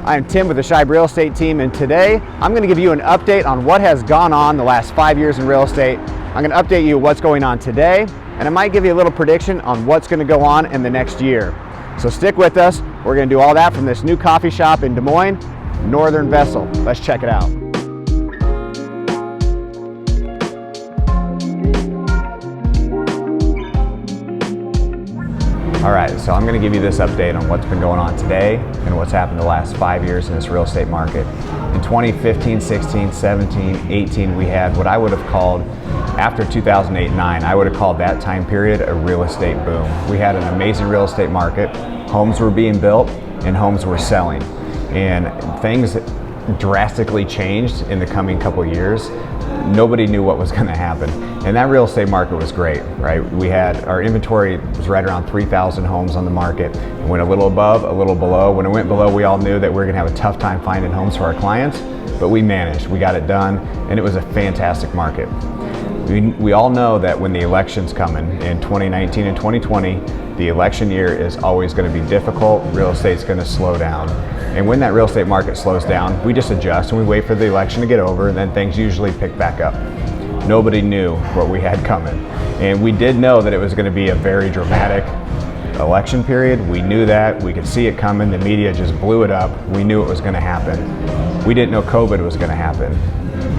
I'm Tim with the Scheib Real Estate team, and today I'm going to give you an update on what has gone on the last 5 years in real estate. I'm going to update you what's going on today, and I might give you a little prediction on what's going to go on in the next year. So stick with us. We're going to do all that from this new coffee shop in Des Moines, Northern Vessel. Let's check it out. All right, so I'm going to give you this update on what's been going on today and what's happened the last 5 years in this real estate market. In 2015, 16, 17, 18, we had what I would have called, after 2008-9, I would have called that time period a real estate boom. We had an amazing real estate market. Homes were being built and homes were selling. And things drastically changed in the coming couple years. Nobody knew what was going to happen. And that real estate market was great, right? We had, our inventory was right around 3,000 homes on the market. It went a little above, a little below. When it went below, we all knew that we were going to have a tough time finding homes for our clients, but we managed, we got it done, and it was a fantastic market. We all know that when the election's coming in 2019 and 2020, the election year is always going to be difficult. Real estate's going to slow down. And when that real estate market slows down, we just adjust and we wait for the election to get over, and then things usually pick back up. Nobody knew what we had coming. And we did know that it was going to be a very dramatic election period. We knew that. We could see it coming. The media just blew it up. We knew it was going to happen. We didn't know COVID was going to happen.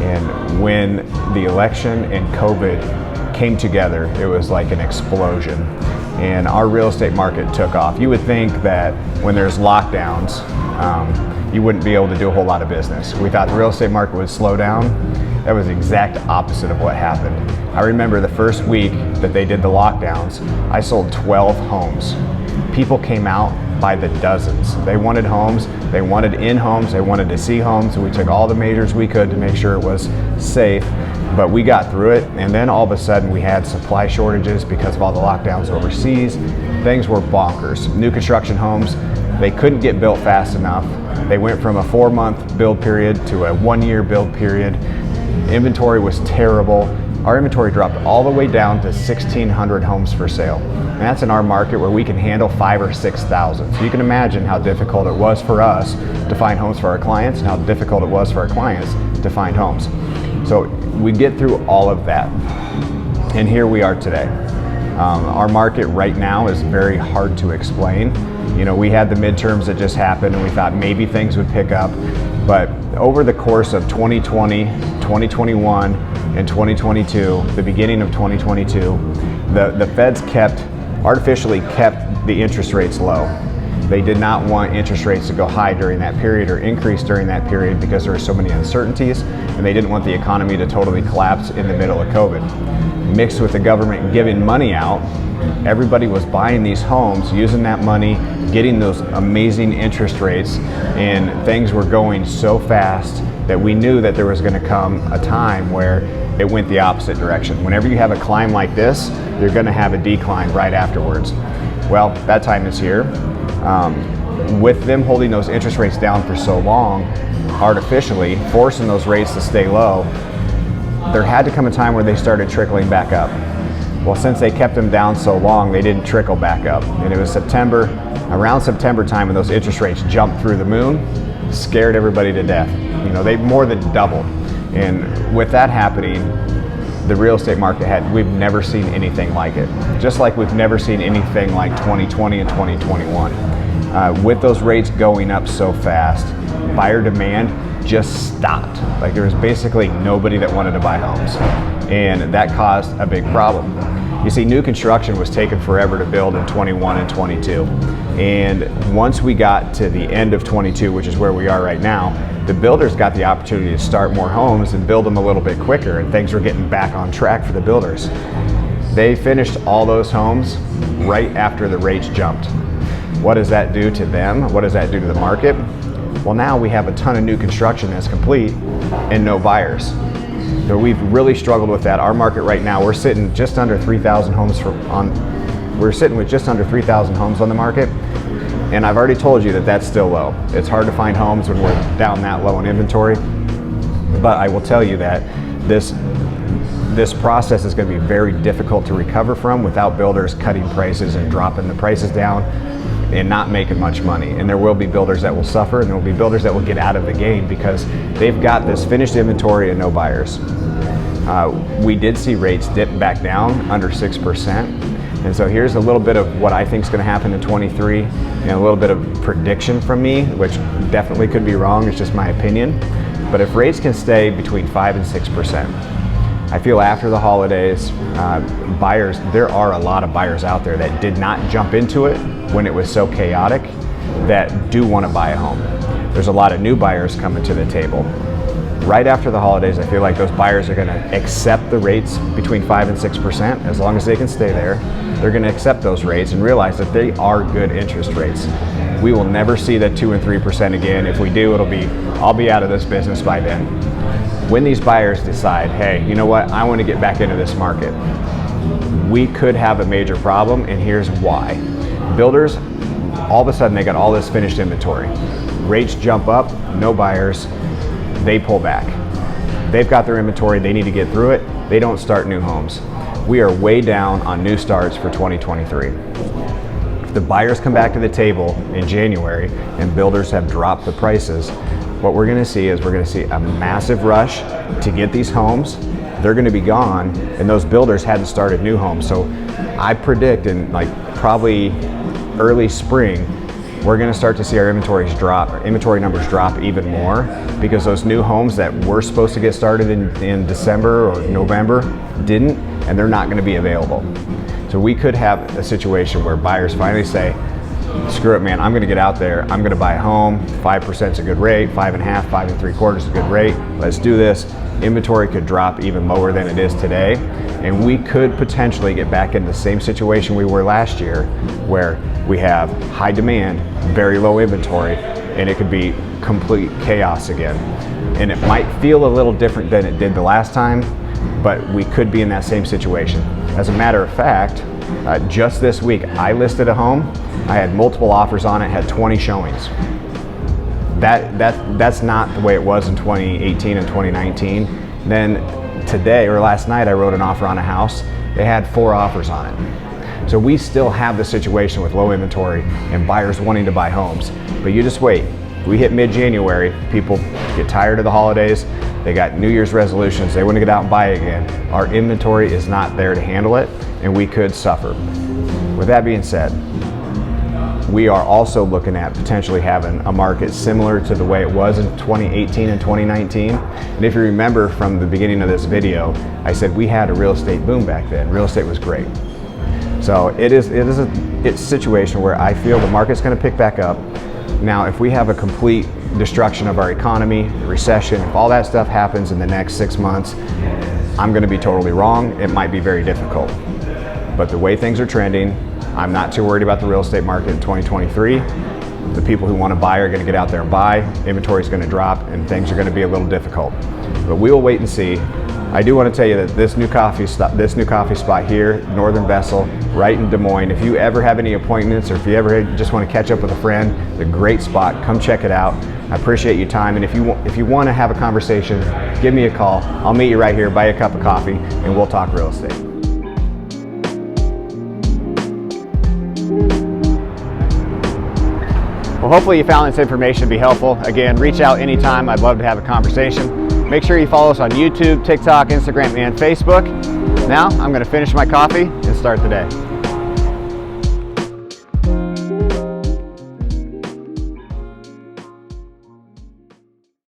And when the election and COVID came together, it was like an explosion. And our real estate market took off. You would think that when there's lockdowns, you wouldn't be able to do a whole lot of business. We thought the real estate market would slow down. That was the exact opposite of what happened. I remember the first week that they did the lockdowns, I sold 12 homes. People came out by the dozens. They wanted homes, they wanted in homes, they wanted to see homes, and we took all the measures we could to make sure it was safe. But we got through it, and then all of a sudden we had supply shortages because of all the lockdowns overseas. Things were bonkers. New construction homes, they couldn't get built fast enough. They went from a 4-month build period to a 1-year build period. Inventory was terrible. Our inventory dropped all the way down to 1,600 homes for sale. And that's in our market where we can handle 5,000 or 6,000. So you can imagine how difficult it was for us to find homes for our clients and how difficult it was for our clients to find homes. So we get through all of that, and here we are today. Our market right now is very hard to explain. You know, we had the midterms that just happened and we thought maybe things would pick up, but over the course of 2020, 2021, and 2022, the beginning of 2022, the feds artificially kept the interest rates low. They did not want interest rates to go high during that period or increase during that period because there were so many uncertainties, and they didn't want the economy to totally collapse in the middle of COVID. Mixed with the government giving money out, everybody was buying these homes, using that money, getting those amazing interest rates, and things were going so fast that we knew that there was going to come a time where it went the opposite direction. Whenever you have a climb like this, you're going to have a decline right afterwards. Well, that time is here. With them holding those interest rates down for so long, artificially forcing those rates to stay low, there had to come a time where they started trickling back up. Well, since they kept them down so long, they didn't trickle back up. And it was around September time when those interest rates jumped through the moon, scared everybody to death. You know, they more than doubled. And with that happening, the real estate market we've never seen anything like it. Just like we've never seen anything like 2020 and 2021. With those rates going up so fast, buyer demand just stopped. Like there was basically nobody that wanted to buy homes. And that caused a big problem. You see, new construction was taking forever to build in 21 and 22. And once we got to the end of 22, which is where we are right now, the builders got the opportunity to start more homes and build them a little bit quicker, and things were getting back on track for the builders. They finished all those homes right after the rates jumped. What does that do to them? What does that do to the market? Well, now we have a ton of new construction that's complete and no buyers. So we've really struggled with that. Our market right now, we're sitting just under 3,000 homes we're sitting with just under 3,000 homes on the market. And I've already told you that that's still low. It's hard to find homes when we're down that low in inventory. But I will tell you that this process is going to be very difficult to recover from without builders cutting prices and dropping the prices down. and not making much money. And there will be builders that will suffer, and there will be builders that will get out of the game because they've got this finished inventory and no buyers. We did see rates dip back down under 6%. And so here's a little bit of what I think is going to happen in 23 and a little bit of prediction from me, which definitely could be wrong. It's just my opinion. But if rates can stay between 5 and 6%, I feel after the holidays, buyers, there are a lot of buyers out there that did not jump into it when it was so chaotic that do want to buy a home. There's a lot of new buyers coming to the table. Right after the holidays, I feel like those buyers are going to accept the rates between 5 and 6%. As long as they can stay there, they're going to accept those rates and realize that they are good interest rates. We will never see that 2 and 3% again. If we do, I'll be out of this business by then. When these buyers decide, hey, you know what, I want to get back into this market, we could have a major problem, and here's why. Builders, all of a sudden they got all this finished inventory. Rates jump up, no buyers, they pull back. They've got their inventory, they need to get through it, they don't start new homes. We are way down on new starts for 2023. If the buyers come back to the table in January and builders have dropped the prices, what we're going to see is we're going to see a massive rush to get these homes. They're going to be gone, and those builders hadn't started new homes. So I predict in like probably early spring, we're going to start to see our inventory numbers drop even more, because those new homes that were supposed to get started in December or November didn't, and they're not going to be available. So we could have a situation where buyers finally say, screw it, man, I'm going to get out there, I'm going to buy a home, 5% is a good rate, 5.5, 5.75 is a good rate, let's do this. Inventory could drop even lower than it is today, and we could potentially get back in the same situation we were last year, where we have high demand, very low inventory, and it could be complete chaos again. And it might feel a little different than it did the last time, but we could be in that same situation. As a matter of fact, just this week, I listed a home, I had multiple offers on it, had 20 showings. That's not the way it was in 2018 and 2019. Then today, or last night, I wrote an offer on a house. They had 4 offers on it. So we still have the situation with low inventory and buyers wanting to buy homes. But you just wait. We hit mid-January, people get tired of the holidays, they got New Year's resolutions, they want to get out and buy again. Our inventory is not there to handle it, and we could suffer. With that being said, we are also looking at potentially having a market similar to the way it was in 2018 and 2019. And if you remember from the beginning of this video, I said we had a real estate boom back then. Real estate was great. So it's a situation where I feel the market's going to pick back up. Now, if we have a complete destruction of our economy, recession, if all that stuff happens in the next 6 months, I'm going to be totally wrong. It might be very difficult. But the way things are trending, I'm not too worried about the real estate market in 2023. The people who want to buy are going to get out there and buy. Inventory is going to drop, and things are going to be a little difficult. But we will wait and see. I do want to tell you that this new coffee spot here, Northern Vessel, right in Des Moines, if you ever have any appointments, or if you ever just want to catch up with a friend, it's a great spot. Come check it out. I appreciate your time, and if you want to have a conversation, give me a call. I'll meet you right here, buy a cup of coffee, and we'll talk real estate. Well, hopefully you found this information to be helpful. Again, reach out anytime. I'd love to have a conversation. Make sure you follow us on YouTube, TikTok, Instagram, and Facebook. Now, I'm going to finish my coffee and start the day.